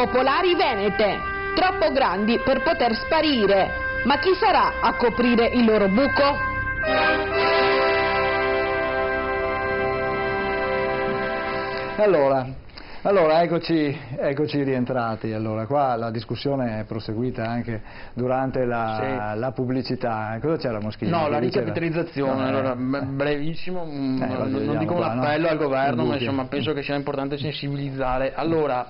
popolari venete, troppo grandi per poter sparire. Ma chi sarà a coprire il loro buco? Allora eccoci rientrati. Allora, qua la discussione è proseguita anche durante la pubblicità. Cosa c'era, Moschini? No, la ricapitalizzazione, allora, brevissimo, non dico un appello al governo, ma insomma penso che sia importante sensibilizzare. Allora,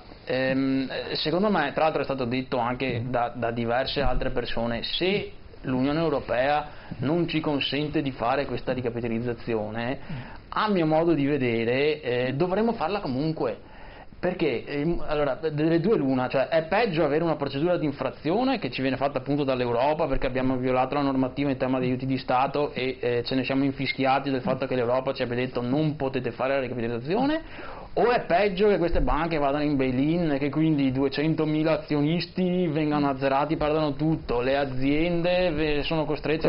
secondo me, tra l'altro è stato detto anche da diverse altre persone, se l'Unione Europea non ci consente di fare questa ricapitalizzazione, a mio modo di vedere dovremmo farla comunque. Perché, allora, delle due l'una, cioè è peggio avere una procedura di infrazione che ci viene fatta appunto dall'Europa perché abbiamo violato la normativa in tema di aiuti di Stato e ce ne siamo infischiati del fatto che l'Europa ci abbia detto non potete fare la ricapitalizzazione, o è peggio che queste banche vadano in bail-in e che quindi 200.000 azionisti vengano azzerati, perdano tutto, le aziende sono costrette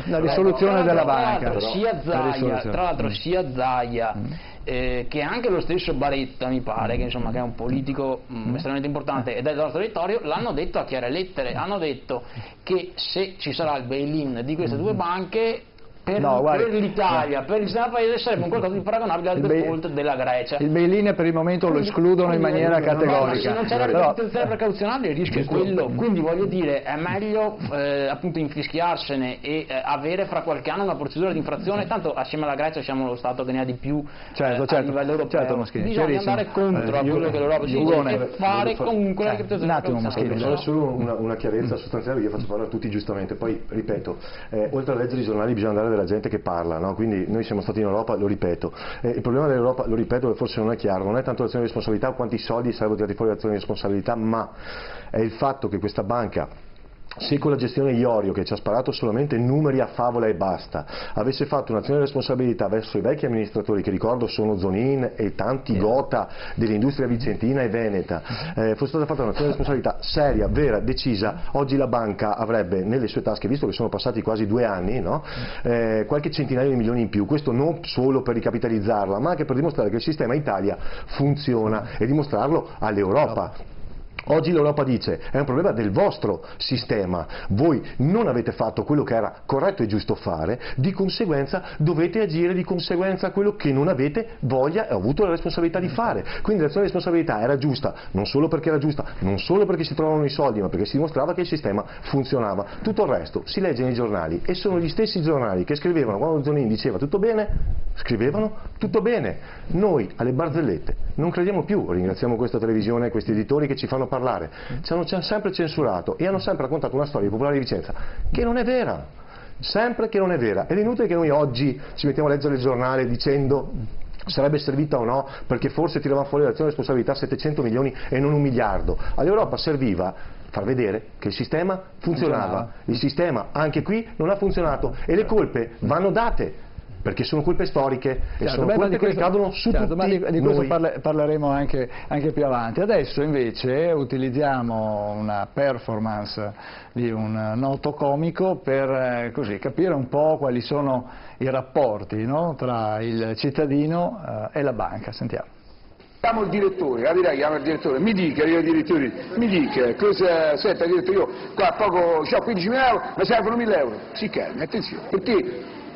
la risoluzione della banca. Tra l'altro sia Zaia che anche lo stesso Baretta, mi pare, che insomma che è un politico estremamente importante ed è del nostro territorio, l'hanno detto a chiare lettere, hanno detto che se ci sarà il bail-in di queste due banche per l'Italia, per il sistema paese sarebbe un qualcosa di paragonabile al default della Grecia. Il bail-in per il momento lo escludono in maniera categorica. Se non c'è la ricapitalizzazione precauzionale il rischio è quello, quindi voglio dire è meglio appunto infischiarsene e avere fra qualche anno una procedura di infrazione, tanto assieme alla Grecia siamo lo Stato che ne ha di più a livello europeo. Bisogna andare contro a quello che l'Europa ci dice e fare comunque la ricapitalizzazione precauzionale. Solo una chiarezza sostanziale, io faccio parlare a tutti giustamente, poi ripeto, oltre a leggere i giornali bisogna andare della gente che parla, no? Quindi noi siamo stati in Europa, lo ripeto, il problema dell'Europa, lo ripeto, forse non è chiaro, non è tanto l'azione di responsabilità quanti soldi sarebbero tirati fuori l'azione di responsabilità, ma è il fatto che questa banca, se con la gestione Iorio, che ci ha sparato solamente numeri a favola e basta, avesse fatto un'azione di responsabilità verso i vecchi amministratori, che ricordo sono Zonin e tanti Gota dell'industria vicentina e veneta, fosse stata fatta un'azione di responsabilità seria, vera, decisa, oggi la banca avrebbe nelle sue tasche, visto che sono passati quasi 2 anni, no? Qualche centinaio di milioni in più, questo non solo per ricapitalizzarla, ma anche per dimostrare che il sistema Italia funziona e dimostrarlo all'Europa. Oggi l'Europa dice è un problema del vostro sistema, voi non avete fatto quello che era corretto e giusto fare, di conseguenza dovete agire di conseguenza a quello che non avete voglia e avuto la responsabilità di fare. Quindi l'azione di responsabilità era giusta, non solo perché era giusta, non solo perché si trovavano i soldi, ma perché si dimostrava che il sistema funzionava. Tutto il resto si legge nei giornali e sono gli stessi giornali che scrivevano quando Zonin diceva tutto bene, scrivevano tutto bene. Noi alle barzellette non crediamo più, ringraziamo questa televisione e questi editori che ci fanno parlare, ci hanno sempre censurato e hanno sempre raccontato una storia di Popolare di Vicenza che non è vera, sempre che non è vera, ed è inutile che noi oggi ci mettiamo a leggere il giornale dicendo sarebbe servita o no, perché forse tiravamo fuori l'azione di responsabilità 700 milioni e non 1 miliardo. All'Europa serviva far vedere che il sistema funzionava, il sistema anche qui non ha funzionato e le colpe vanno date, perché sono colpe storiche e sono colpe che ricadono su tutti ma di questo noi. Parleremo anche più avanti. Adesso invece utilizziamo una performance di un noto comico per così capire un po' quali sono i rapporti, no, tra il cittadino e la banca. Sentiamo. Chiamo il direttore, capirai, chiamo il direttore, mi dica, cosa, senta direttore, io qua a poco ho 15.000 euro, mi servono 1.000 euro, si calmi, attenzione,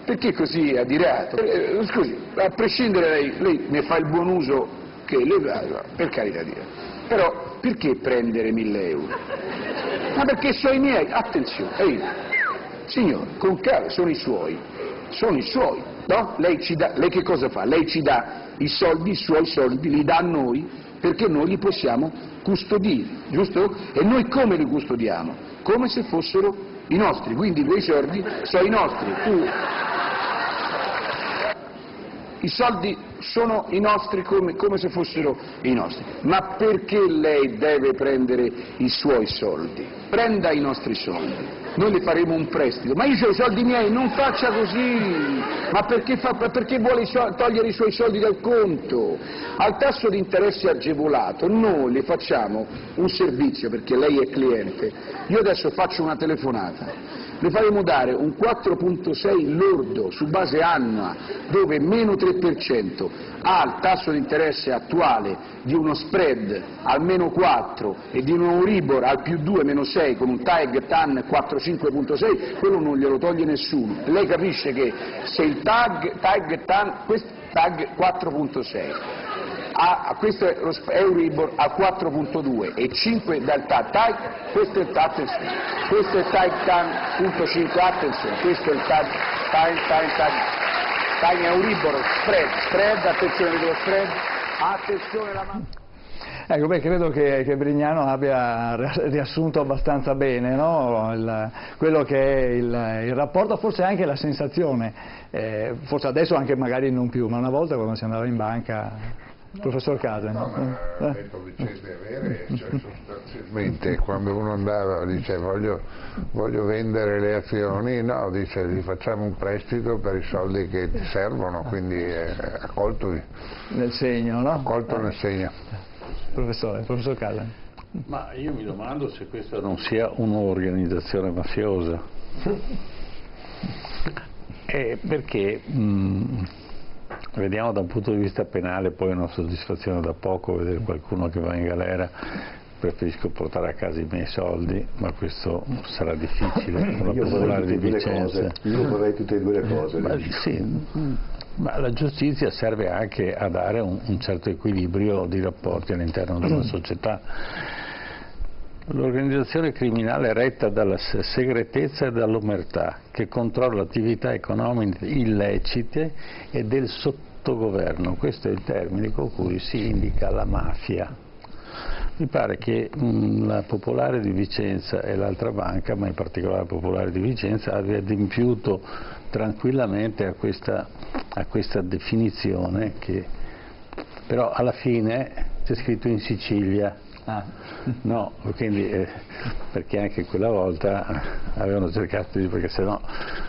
perché così adirato? Scusi, a prescindere lei ne fa il buon uso che lei per carità di Dio, però perché prendere 1.000 euro? Ma perché sono i miei, attenzione, signore, con calma, sono i suoi, no? Lei che cosa fa? Lei ci dà i suoi soldi, li dà a noi perché noi li possiamo custodire, giusto? E noi come li custodiamo? Come se fossero i nostri, quindi quei soldi sono i nostri. I soldi sono i nostri come se fossero i nostri. Ma perché lei deve prendere i suoi soldi? Prenda i nostri soldi. Noi le faremo un prestito. Ma io ho i soldi miei, non faccia così. Ma perché vuole togliere i suoi soldi dal conto? Al tasso di interesse agevolato noi le facciamo un servizio perché lei è cliente. Io adesso faccio una telefonata. le faremo dare un 4,6 lordo su base annua, dove meno 3% ha il tasso di interesse attuale di uno spread al meno 4 e di un Euribor al più 2, meno 6 con un TAG TAN 4,5,6, quello non glielo toglie nessuno. Lei capisce che se il TAG TAN, questo TAG 4,6, questo è lo Euribor al 4,2 e 5 dal TAG, questo è il TAG, attenzione, questo è il TAG TAN punto 5, attenzione, questo è il TAG TAG Euribor, spread, attenzione dello spread, attenzione la mano. Ecco, beh, credo che Brignano abbia riassunto abbastanza bene, no? Quello che è il rapporto, forse anche la sensazione, forse adesso anche magari non più, ma una volta quando si andava in banca. Professor Casa. No, ma detto vicende vere, cioè sostanzialmente quando uno andava dice voglio vendere le azioni, no, dice gli facciamo un prestito per i soldi che ti servono, quindi ha colto nel segno, no? Ha colto nel segno. Professor Casa. Ma io mi domando se questa non sia un'organizzazione mafiosa. Perché vediamo da un punto di vista penale, poi è una soddisfazione da poco vedere qualcuno che va in galera. Preferisco portare a casa i miei soldi, ma questo sarà difficile con la popolare di Vicenza. Io vorrei tutte e due le cose. Ma la giustizia serve anche a dare un certo equilibrio di rapporti all'interno di una società. L'organizzazione criminale è retta dalla segretezza e dall'omertà, che controlla attività economiche illecite e del sottogoverno. Questo è il termine con cui si indica la mafia. Mi pare che la Popolare di Vicenza e l'altra banca, ma in particolare la Popolare di Vicenza, abbia adempiuto tranquillamente a questa definizione, che però alla fine c'è scritto in Sicilia. No, quindi perché anche quella volta avevano cercato perché sennò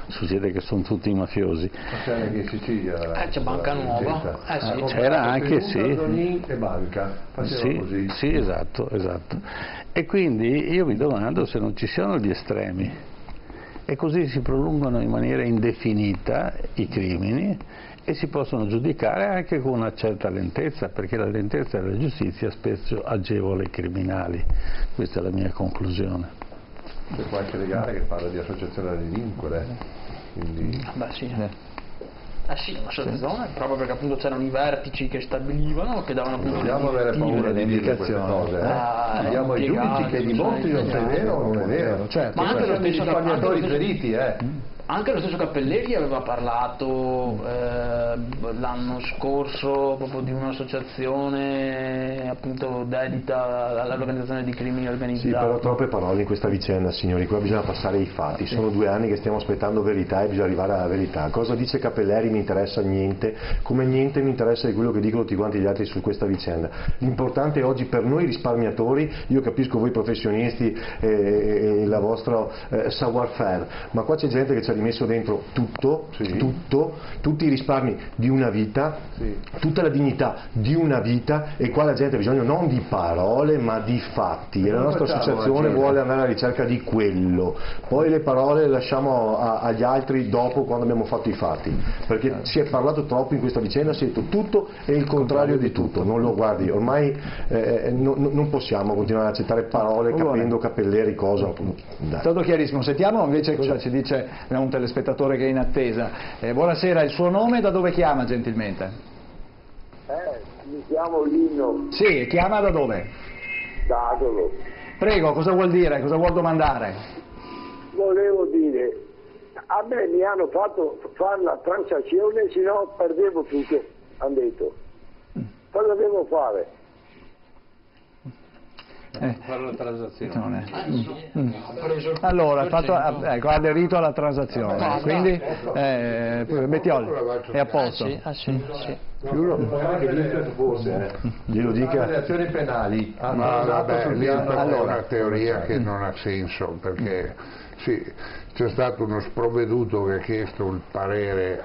succede che sono tutti mafiosi. Ma c'è anche in Sicilia c'è Banca Nuova, sì. C'era anche, sì. E banca, sì, sì, esatto. E quindi io mi domando se non ci siano gli estremi e così si prolungano in maniera indefinita i crimini e si possono giudicare anche con una certa lentezza, perché la lentezza della giustizia spesso agevola i criminali. Questa è la mia conclusione. C'è qualche legale che parla di associazione da delinquere, quindi... Sì, un'associazione, proprio perché appunto c'erano i vertici che stabilivano, che davano appunto dobbiamo avere paura di dire queste cose, Andiamo ai giudici che dimostrino se è vero o non è vero. Certo, ma anche lo stesso risparmiatori feriti, Anche lo stesso Cappelleri aveva parlato l'anno scorso proprio di un'associazione appunto dedita all'organizzazione di crimini organizzati. Sì, però troppe parole in questa vicenda, signori, qua bisogna passare ai fatti. Sono 2 anni che stiamo aspettando verità e bisogna arrivare alla verità. Cosa dice Cappelleri mi interessa niente, come niente mi interessa di quello che dicono tutti quanti gli altri su questa vicenda. L'importante oggi per noi risparmiatori, io capisco voi professionisti e la vostra savoir-faire, ma qua c'è gente che ci ha rimesso dentro tutto, tutti i risparmi di una vita, tutta la dignità di una vita, e qua la gente ha bisogno non di parole ma di fatti, e la nostra associazione vuole andare alla ricerca di quello. Poi le parole le lasciamo agli altri dopo, quando abbiamo fatto i fatti, perché si è parlato troppo in questa vicenda, si è detto tutto e il contrario di tutto. Non lo guardi, ormai non possiamo continuare ad accettare parole capendo Cappelleri cosa. È stato chiarissimo. Sentiamo invece cosa ci dice un telespettatore che è in attesa. Buonasera, il suo nome, da dove chiama gentilmente? Mi chiamo Lino. Sì, chiama da dove? Da Adolo. Prego, cosa vuol dire? Cosa vuol domandare? Volevo dire, a me mi hanno fatto fare la transazione, se no perdevo tutto, hanno detto. Cosa devo fare? Fare la transazione. Allora, ha aderito alla transazione, quindi Bettioli è a posto. Glielo dica. Le azioni penali è una teoria che non ha senso, perché c'è stato uno sprovveduto che ha chiesto il parere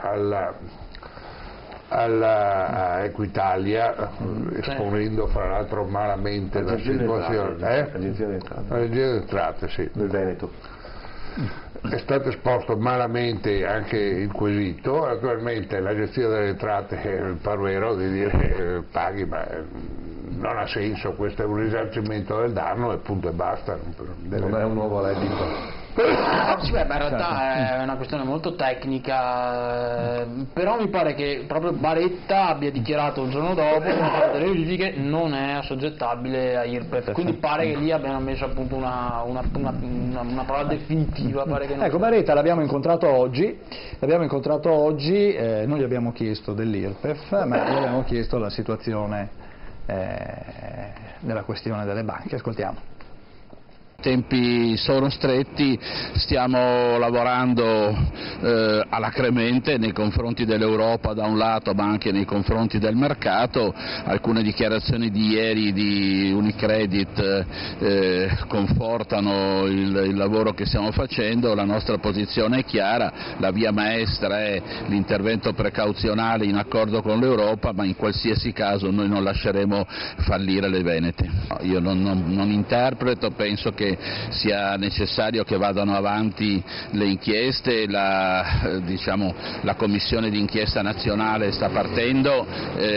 alla Equitalia, esponendo fra l'altro malamente la situazione Agenzia delle Entrate, sì, del Veneto. è stato esposto malamente anche il quesito. Naturalmente la gestione delle entrate è il parvero di dire paghi, ma non ha senso, questo è un risarcimento del danno e punto e basta. Non è un nuovo reddito. Sì, beh, in realtà è una questione molto tecnica, però mi pare che proprio Baretta abbia dichiarato il giorno dopo che delle verifiche non è assoggettabile a IRPEF, quindi pare che lì abbiano messo appunto una parola definitiva. Pare che non ecco, Baretta l'abbiamo incontrato oggi, non gli abbiamo chiesto dell'IRPEF, ma gli abbiamo chiesto la situazione della questione delle banche. Ascoltiamo. I tempi sono stretti, stiamo lavorando alacremente nei confronti dell'Europa da un lato, ma anche nei confronti del mercato. Alcune dichiarazioni di ieri di Unicredit confortano il lavoro che stiamo facendo. La nostra posizione è chiara, la via maestra è l'intervento precauzionale in accordo con l'Europa, ma in qualsiasi caso noi non lasceremo fallire le Venete. Io non interpreto, penso che sia necessario che vadano avanti le inchieste, la commissione d'inchiesta nazionale sta partendo,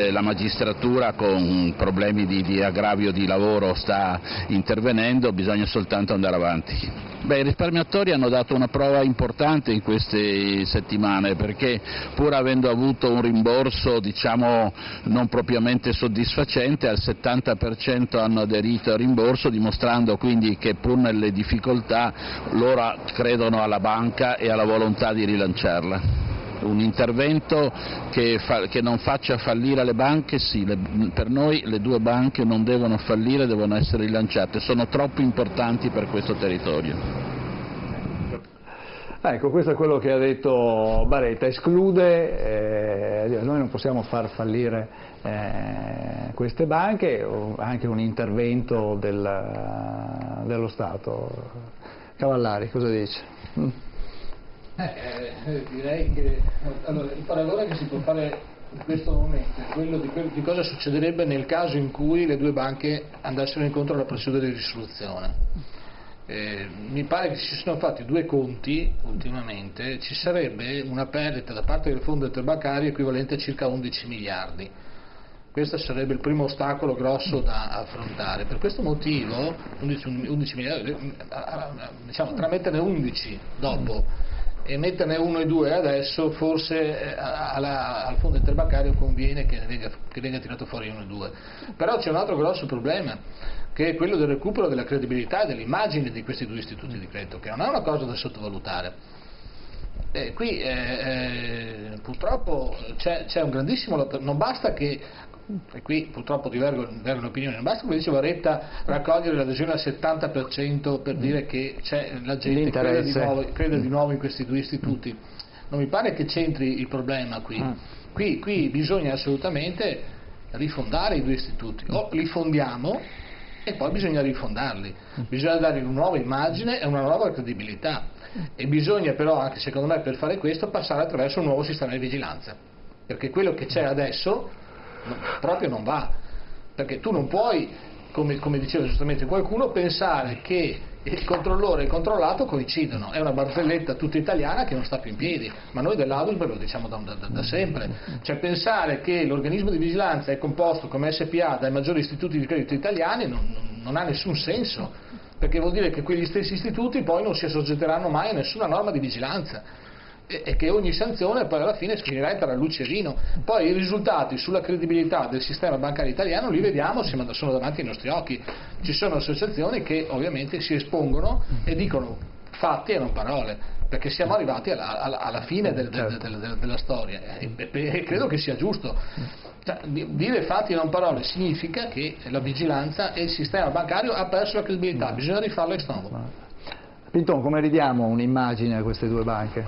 la magistratura con problemi di aggravio di lavoro sta intervenendo, bisogna soltanto andare avanti. Beh, i risparmiatori hanno dato una prova importante in queste settimane, perché pur avendo avuto un rimborso non propriamente soddisfacente, al 70% hanno aderito al rimborso, dimostrando quindi che pur nelle difficoltà loro credono alla banca e alla volontà di rilanciarla. Un intervento che non faccia fallire le banche, sì, per noi le due banche non devono fallire, devono essere rilanciate, sono troppo importanti per questo territorio. Ecco, questo è quello che ha detto Baretta, esclude, noi non possiamo far fallire queste banche, o anche un intervento dello Stato. Cavallari, cosa dice? Direi che il paragone che si può fare in questo momento è quello di cosa succederebbe nel caso in cui le due banche andassero incontro alla procedura di risoluzione. Mi pare che si sono fatti due conti ultimamente, ci sarebbe una perdita da parte del fondo interbancario equivalente a circa 11 miliardi. Questo sarebbe il primo ostacolo grosso da affrontare. Per questo motivo 11 miliardi, tra metterne 11 dopo e metterne 1 e 2 adesso, forse al fondo interbancario conviene che venga tirato fuori 1 e 2. Però c'è un altro grosso problema, che è quello del recupero della credibilità e dell'immagine di questi due istituti di credito, che non è una cosa da sottovalutare. Qui purtroppo c'è un grandissimo, non basta che, e qui purtroppo divergono opinioni, non basta, come dice Baretta, raccogliere l'adesione al 70% per dire che la gente crede di nuovo in questi due istituti. Non mi pare che c'entri il problema qui. Qui bisogna assolutamente rifondare i due istituti, o li fondiamo e poi bisogna rifondarli, bisogna dargli una nuova immagine e una nuova credibilità, e bisogna però, anche secondo me, per fare questo passare attraverso un nuovo sistema di vigilanza, perché quello che c'è adesso proprio non va, perché tu non puoi, come diceva giustamente qualcuno, pensare che il controllore e il controllato coincidono. È una barzelletta tutta italiana che non sta più in piedi, ma noi dell'Adusbef lo diciamo da sempre. Cioè, pensare che l'organismo di vigilanza è composto come SPA dai maggiori istituti di credito italiani non ha nessun senso, perché vuol dire che quegli stessi istituti poi non si assoggetteranno mai a nessuna norma di vigilanza, e che ogni sanzione poi alla fine finirà per all'uccellino. Poi i risultati sulla credibilità del sistema bancario italiano li vediamo, sono davanti ai nostri occhi. Ci sono associazioni che ovviamente si espongono e dicono fatti e non parole, perché siamo arrivati alla fine della storia, e credo che sia giusto. Dire fatti e non parole significa che la vigilanza e il sistema bancario ha perso la credibilità, bisogna rifarlo ex novo. Pinton, come ridiamo un'immagine a queste due banche?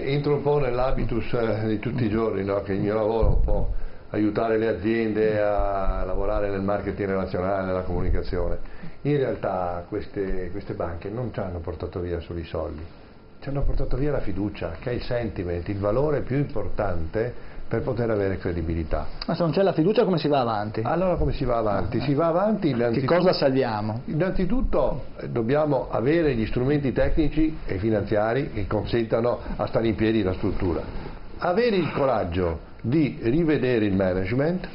Entro un po' nell'habitus di tutti i giorni, no? Che il mio lavoro può aiutare le aziende a lavorare nel marketing relazionale, nella comunicazione. In realtà queste banche non ci hanno portato via solo i soldi, ci hanno portato via la fiducia, che è il sentiment, il valore più importante per poter avere credibilità. Ma se non c'è la fiducia come si va avanti? Allora come si va avanti? Si va avanti che cosa salviamo? Innanzitutto dobbiamo avere gli strumenti tecnici e finanziari che consentano a stare in piedi la struttura. Avere il coraggio di rivedere il management,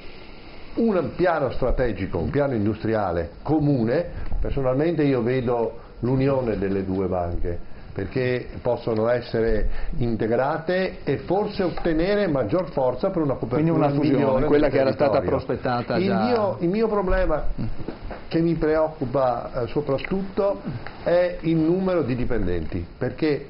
un piano strategico, un piano industriale comune. Personalmente io vedo l'unione delle due banche, perché possono essere integrate e forse ottenere maggior forza per una copertura. Quindi una fusione, quella che era stata prospettata già. Il mio problema che mi preoccupa soprattutto è il numero di dipendenti, perché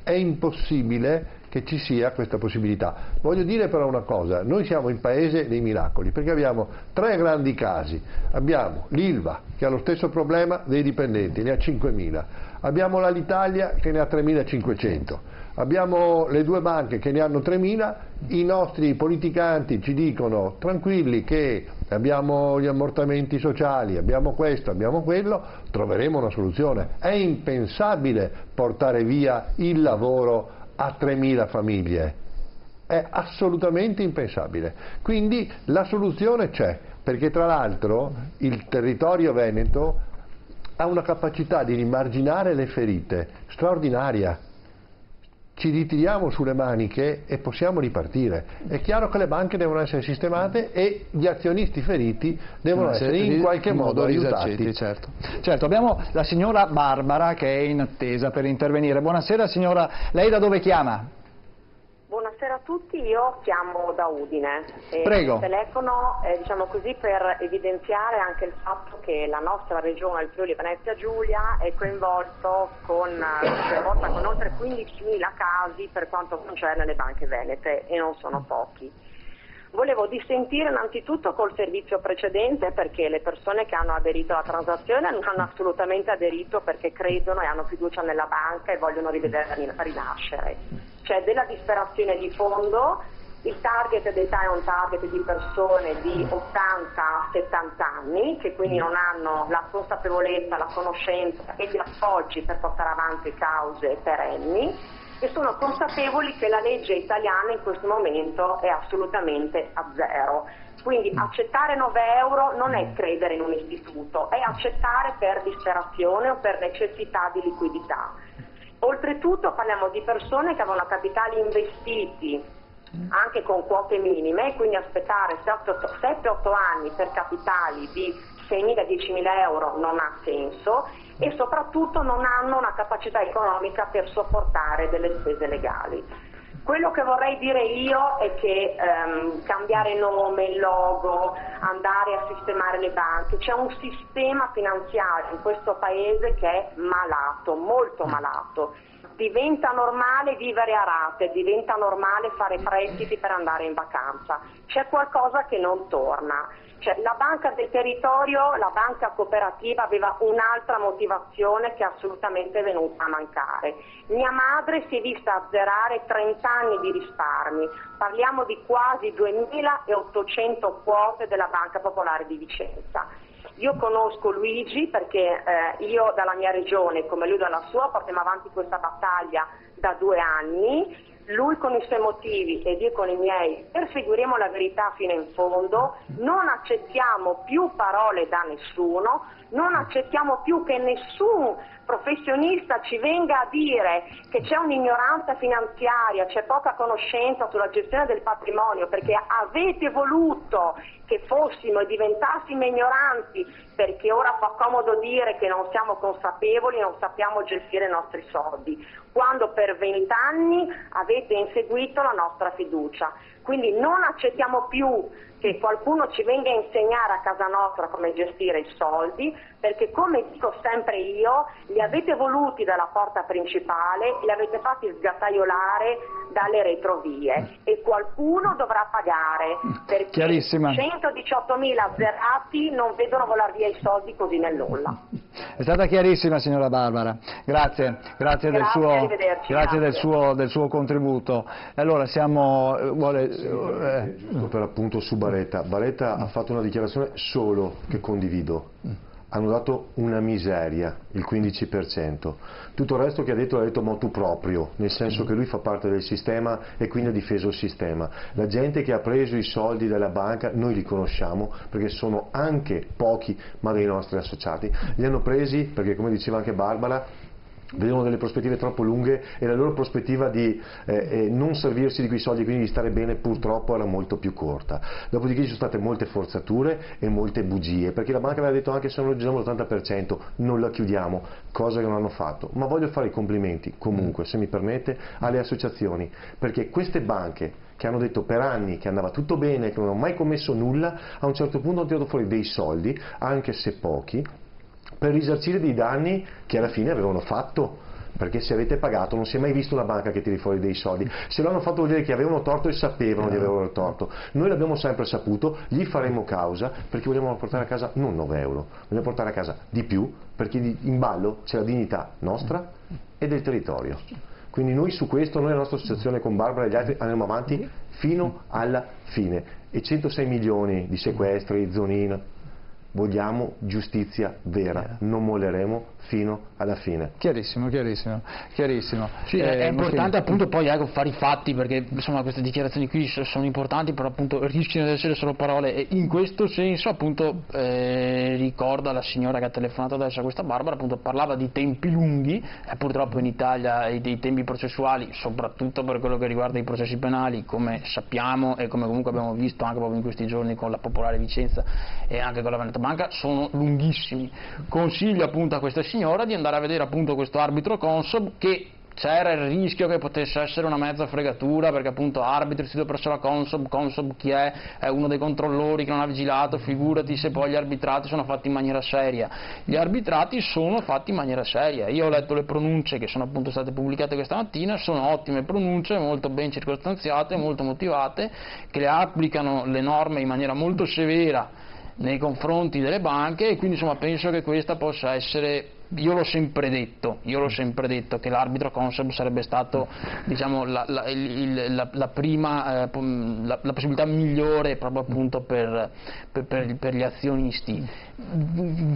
è impossibile che ci sia questa possibilità. Voglio dire però una cosa, noi siamo il paese dei miracoli, perché abbiamo 3 grandi casi. Abbiamo l'Ilva, che ha lo stesso problema dei dipendenti, ne ha 5.000. Abbiamo l'Alitalia, che ne ha 3.500. Abbiamo le 2 banche che ne hanno 3.000. I nostri politicanti ci dicono tranquilli che abbiamo gli ammortamenti sociali, abbiamo questo, abbiamo quello, troveremo una soluzione. È impensabile portare via il lavoro a 3.000 famiglie, è assolutamente impensabile. Quindi la soluzione c'è, perché tra l'altro il territorio veneto ha una capacità di rimarginare le ferite straordinaria. Ci ritiriamo sulle maniche e possiamo ripartire. È chiaro che le banche devono essere sistemate e gli azionisti feriti devono essere in qualche modo aiutati. Certo, abbiamo la signora Barbara che è in attesa per intervenire. Buonasera signora, lei da dove chiama? Buonasera a tutti, io chiamo da Udine. Prego. Telefono diciamo così, per evidenziare anche il fatto che la nostra regione, il Friuli Venezia Giulia, è coinvolto con oltre 15.000 casi per quanto concerne le banche venete, e non sono pochi. Volevo dissentire innanzitutto col servizio precedente, perché le persone che hanno aderito alla transazione non hanno assolutamente aderito perché credono e hanno fiducia nella banca e vogliono rivederla rinascere. C'è della disperazione di fondo, il target d'età è un target di persone di 80-70 anni che quindi non hanno la consapevolezza, la conoscenza e gli appoggi per portare avanti cause perenni, e sono consapevoli che la legge italiana in questo momento è assolutamente a zero. Quindi accettare 9 euro non è credere in un istituto, è accettare per disperazione o per necessità di liquidità. Oltretutto parliamo di persone che avevano capitali investiti anche con quote minime, quindi aspettare 7-8 anni per capitali di 6.000-10.000 euro non ha senso, e soprattutto non hanno una capacità economica per sopportare delle spese legali. Quello che vorrei dire io è che cambiare nome, logo, andare a sistemare le banche, c'è un sistema finanziario in questo paese che è malato, molto malato. Diventa normale vivere a rate, diventa normale fare prestiti per andare in vacanza. C'è qualcosa che non torna. Cioè, la banca del territorio, la banca cooperativa aveva un'altra motivazione che è assolutamente venuta a mancare. Mia madre si è vista azzerare 30 anni di risparmi, parliamo di quasi 2.800 quote della Banca Popolare di Vicenza. Io conosco Luigi perché io dalla mia regione, come lui dalla sua, portiamo avanti questa battaglia da 2 anni. Lui con i suoi motivi ed io con i miei perseguiremo la verità fino in fondo, non accettiamo più parole da nessuno, non accettiamo più che nessun professionista ci venga a dire che c'è un'ignoranza finanziaria, c'è poca conoscenza sulla gestione del patrimonio, perché avete voluto che fossimo e diventassimo ignoranti, perché ora fa comodo dire che non siamo consapevoli, non sappiamo gestire i nostri soldi, quando per 20 anni avete inseguito la nostra fiducia. Quindi non accettiamo più che qualcuno ci venga a insegnare a casa nostra come gestire i soldi, perché come dico sempre io, li avete voluti dalla porta principale, li avete fatti sgattaiolare dalle retrovie e qualcuno dovrà pagare, perché 118.000 azzerati non vedono volare via i soldi così nel nulla. È stata chiarissima signora Barbara, grazie del suo contributo. Allora giusto per appunto su Baretta ha fatto una dichiarazione solo che condivido. hanno dato una miseria, il 15%. Tutto il resto che ha detto l'ha detto motu proprio, nel senso che lui fa parte del sistema e quindi ha difeso il sistema. La gente che ha preso i soldi dalla banca, noi li conosciamo perché sono anche pochi ma dei nostri associati, li hanno presi perché, come diceva anche Barbara, vedevano delle prospettive troppo lunghe e la loro prospettiva di non servirsi di quei soldi, quindi di stare bene, purtroppo era molto più corta. Dopodiché ci sono state molte forzature e molte bugie, perché la banca aveva detto anche se non raggiungiamo l'80% non la chiudiamo, cosa che non hanno fatto. Ma voglio fare i complimenti comunque, se mi permette, alle associazioni, perché queste banche che hanno detto per anni che andava tutto bene, che non hanno mai commesso nulla, a un certo punto hanno tirato fuori dei soldi, anche se pochi, per risarcire dei danni che alla fine avevano fatto, perché se avete pagato non si è mai visto una banca che tiri fuori dei soldi. Se l'hanno fatto vuol dire che avevano torto e sapevano di aver torto. Noi l'abbiamo sempre saputo, gli faremo causa perché vogliamo portare a casa non 9 euro, vogliamo portare a casa di più, perché in ballo c'è la dignità nostra e del territorio. Quindi noi su questo, noi la nostra associazione con Barbara e gli altri andremo avanti fino alla fine. E 106 milioni di sequestri, zonine, vogliamo giustizia vera, non molleremo fino alla fine. Chiarissimo, chiarissimo, chiarissimo. Sì, è importante appunto poi fare i fatti, perché insomma queste dichiarazioni qui sono importanti, però appunto rischiano di essere solo parole, e in questo senso appunto ricorda la signora che ha telefonato adesso a questa Barbara, appunto parlava di tempi lunghi, purtroppo in Italia e dei tempi processuali, soprattutto per quello che riguarda i processi penali, come sappiamo e come comunque abbiamo visto anche proprio in questi giorni con la Popolare Vicenza e anche con la Veneto Banca, sono lunghissimi. Consiglio appunto a questa signora di andare a vedere appunto questo arbitro Consob, che c'era il rischio che potesse essere una mezza fregatura, perché appunto arbitro istituito presso la Consob chi è? È uno dei controllori che non ha vigilato, figurati se poi gli arbitrati sono fatti in maniera seria. Gli arbitrati sono fatti in maniera seria, io ho letto le pronunce che sono appunto state pubblicate questa mattina, sono ottime pronunce, molto ben circostanziate, molto motivate, che le applicano le norme in maniera molto severa nei confronti delle banche, e quindi insomma penso che questa possa essere, io l'ho sempre detto che l'arbitro Consob sarebbe stato, diciamo, la prima la possibilità migliore proprio appunto per gli azionisti.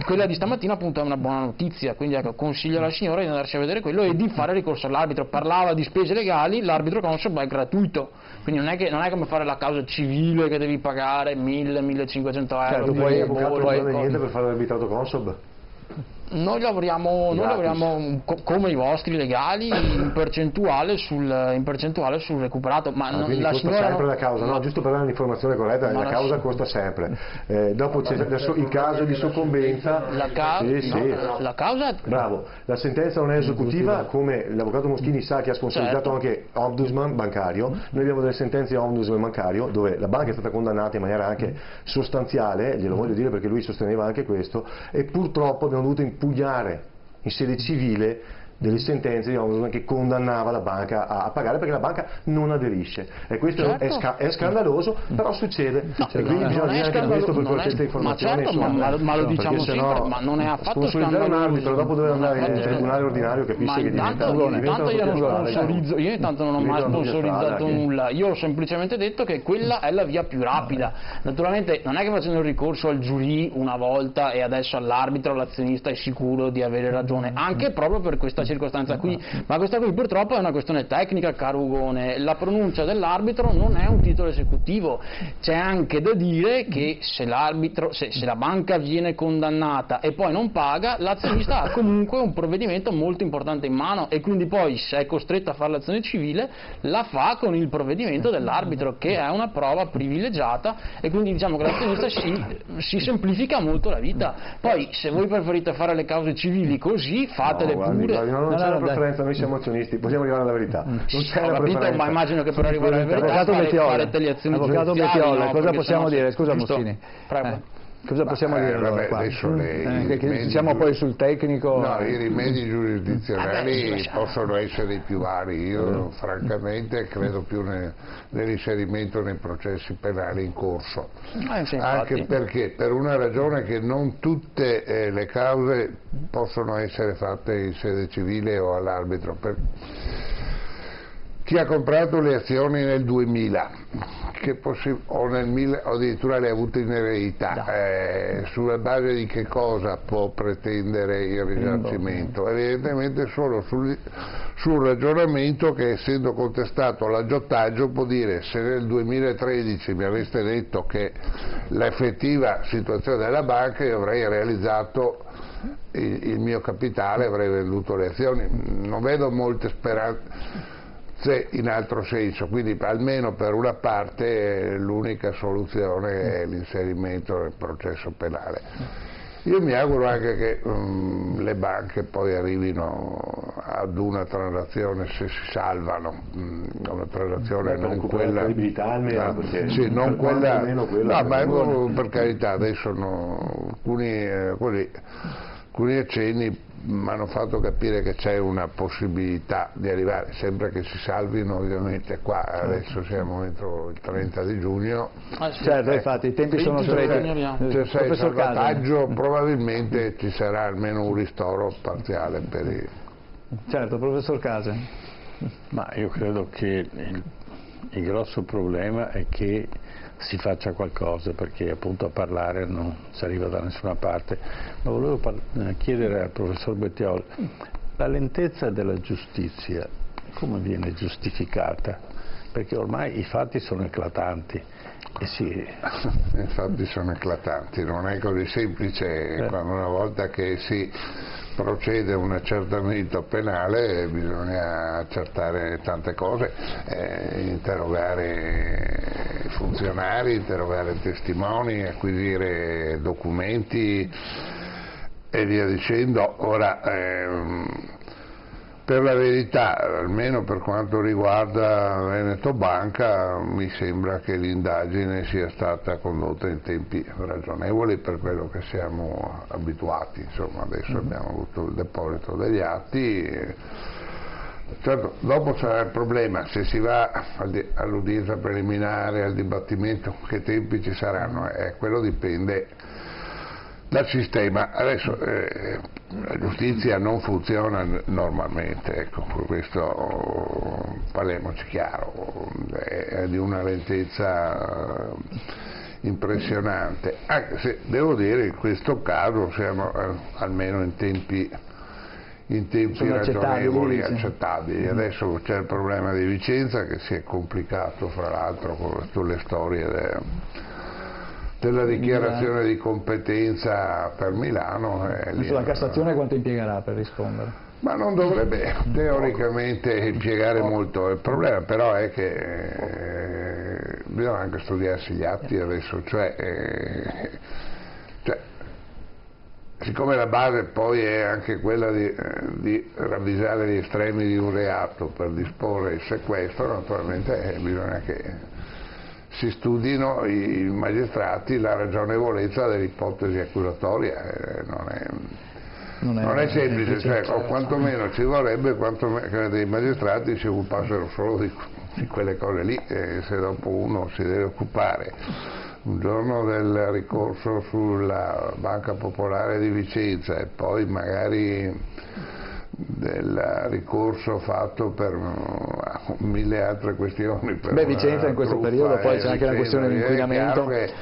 Quella di stamattina appunto è una buona notizia, quindi ecco, consiglio alla signora di andarsi a vedere quello e di fare ricorso all'arbitro. Parlava di spese legali, l'arbitro Consob è gratuito, quindi non è come fare la causa civile che devi pagare 1.000-1.500 euro. Certo, poi avvocato non vale niente per fare l'arbitrato Consob. Noi lavoriamo come i vostri legali in percentuale sul recuperato, ma quindi la costa signora sempre la causa, no? Giusto per dare un'informazione corretta, la causa costa sempre. Dopo c'è il caso di soccombenza. La causa. Bravo, la sentenza non è esecutiva, come l'avvocato Moschini sa, che ha sponsorizzato anche Ombudsman bancario. Noi abbiamo delle sentenze di Ombudsman bancario dove la banca è stata condannata in maniera anche sostanziale, glielo voglio dire perché lui sosteneva anche questo, e purtroppo abbiamo dovuto impugnare in sede civile delle sentenze di Ombudsman che condannava la banca a pagare perché la banca non aderisce, e questo è scandaloso, però succede, e quindi bisogna dire anche questo per queste informazioni. Ma lo diciamo sempre, ma non è affatto scandaloso. Un arbitro dopo deve andare in tribunale ordinario, capisce che diventa io intanto non ho mai sponsorizzato nulla, io ho semplicemente detto che quella è la via più rapida. Naturalmente non è che facendo il ricorso al giurì una volta e adesso all'arbitro l'azionista è sicuro di avere ragione, anche proprio per questa circostanza qui, ma questa qui purtroppo è una questione tecnica, caro Ugone. La pronuncia dell'arbitro non è un titolo esecutivo. C'è anche da dire che se la banca viene condannata e poi non paga, l'azionista ha comunque un provvedimento molto importante in mano, e quindi poi se è costretto a fare l'azione civile la fa con il provvedimento dell'arbitro, che è una prova privilegiata, e quindi diciamo che l'azionista si semplifica molto la vita. Poi se voi preferite fare le cause civili così, fatele pure. Non c'è una preferenza, noi siamo azionisti, possiamo arrivare alla verità. Non c'è una preferenza. Ma immagino che per arrivare alla verità Avvocato Betiola, cosa possiamo dire? Scusa Moschini. Cosa possiamo dire allora qua? Che siamo poi sul tecnico. No, i rimedi giurisdizionali possono essere i più vari. Io francamente credo più nell'inserimento nei processi penali in corso. Anche perché, per una ragione, che non tutte le cause possono essere fatte in sede civile o all'arbitro. chi ha comprato le azioni nel 2000 o nel 1000 o addirittura le ha avute in eredità, sulla base di che cosa può pretendere il risarcimento? Evidentemente solo sul ragionamento che, essendo contestato l'aggiotaggio, può dire: se nel 2013 mi aveste detto che l'effettiva situazione della banca, io avrei realizzato il mio capitale, avrei venduto le azioni. Non vedo molte speranze in altro senso, quindi almeno per una parte l'unica soluzione è l'inserimento nel processo penale. Io mi auguro anche che le banche poi arrivino ad una transazione, se si salvano, una transazione non quella, sì, non quella, no, ma per carità, adesso alcuni accenni mi hanno fatto capire che c'è una possibilità di arrivare, sempre che si salvino ovviamente. Qua adesso siamo entro il 30 di giugno, certo, infatti i tempi sono stretti. Se c'è il salvataggio probabilmente ci sarà almeno un ristoro parziale per i... Certo, professor Case. Ma io credo che il grosso problema è che si faccia qualcosa, perché appunto a parlare non si arriva da nessuna parte. Ma volevo chiedere al professor Bettiol, la lentezza della giustizia come viene giustificata? Perché ormai i fatti sono eclatanti. I fatti sono eclatanti, non è così semplice. Quando una volta che si procede a un accertamento penale bisogna accertare tante cose, interrogare i funzionari, interrogare testimoni, acquisire documenti e via dicendo. Ora, per la verità, almeno per quanto riguarda Veneto Banca, mi sembra che l'indagine sia stata condotta in tempi ragionevoli per quello che siamo abituati. Insomma, adesso abbiamo avuto il deposito degli atti. Certo, dopo sarà il problema, se si va all'udienza preliminare, al dibattimento, che tempi ci saranno, quello dipende dal sistema. Adesso la giustizia non funziona normalmente, ecco, questo parliamoci chiaro, è di una lentezza impressionante, anche se devo dire in questo caso siamo almeno in tempi ragionevoli, accettabili. Adesso c'è il problema di Vicenza che si è complicato fra l'altro con tutte le storie della dichiarazione di competenza per Milano. La Cassazione quanto impiegherà per rispondere? Ma non dovrebbe teoricamente impiegare molto. Il problema però è che bisogna anche studiarsi gli atti adesso, cioè siccome la base poi è anche quella di ravvisare gli estremi di un reato per disporre il sequestro, naturalmente bisogna che si studino i magistrati la ragionevolezza dell'ipotesi accusatoria. Non è semplice, cioè, o quantomeno ci vorrebbe che dei magistrati si occupassero solo di quelle cose lì, se dopo uno si deve occupare un giorno del ricorso sulla Banca Popolare di Vicenza e poi magari del ricorso fatto per mille altre questioni. Vicenza in questo periodo poi c'è anche la questione dell'inquinamento.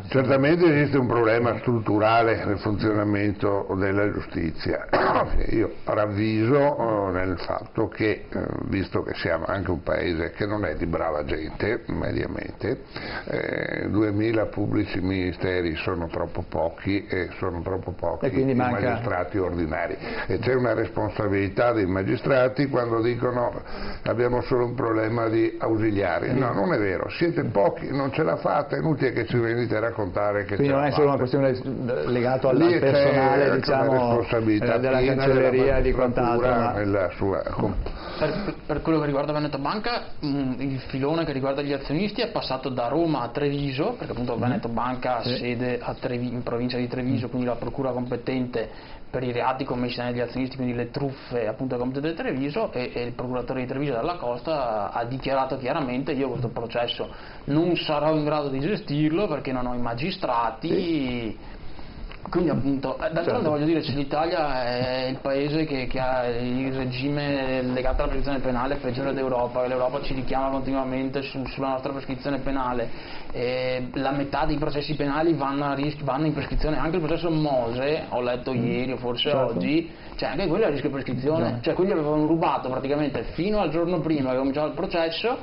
Certamente esiste un problema strutturale nel funzionamento della giustizia. Io ravviso nel fatto che, visto che siamo anche un paese che non è di brava gente, mediamente, 2000 pubblici ministeri sono troppo pochi e sono troppo pochi i magistrati ordinari. E c'è una responsabilità dei magistrati quando dicono abbiamo solo un problema di ausiliari. No, non è vero, siete pochi, non ce la fate, è inutile che ci venite a raccontare che quindi non è solo una questione legata al personale, diciamo, della cancelleria e di quant'altro. Per quello che riguarda Veneto Banca, il filone che riguarda gli azionisti è passato da Roma a Treviso, perché appunto Veneto Banca ha sede in provincia di Treviso, quindi la procura competente per i reati commessi dagli azionisti, quindi le truffe, appunto competente di Treviso, e il procuratore di Treviso Dalla Costa ha dichiarato chiaramente: io questo processo non sarò in grado di gestirlo perché non ho i magistrati. Quindi appunto, d'altronde voglio dire, l'Italia è il paese che ha il regime legato alla prescrizione penale peggiore d'Europa, l'Europa ci richiama continuamente sulla nostra prescrizione penale, la metà dei processi penali vanno in prescrizione, anche il processo Mose, ho letto ieri o forse oggi, cioè anche quello è a rischio prescrizione, cioè quelli avevano rubato praticamente fino al giorno prima che cominciava il processo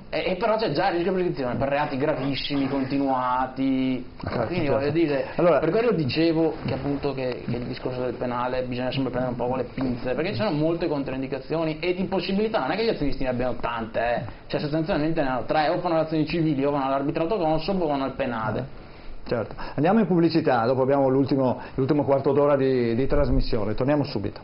e però c'è già il rischio prescrizione per reati gravissimi, continuati, quindi voglio dire, per quello dicevo che appunto che il discorso del penale bisogna sempre prendere un po' con le pinze, perché ci sono molte controindicazioni e di impossibilità, non è che gli azionisti ne abbiano tante, cioè sostanzialmente ne hanno 3, o fanno le azioni civili, o vanno all'arbitrato consob, o vanno al penale. Certo. Andiamo in pubblicità, dopo abbiamo l'ultimo quarto d'ora di trasmissione, torniamo subito.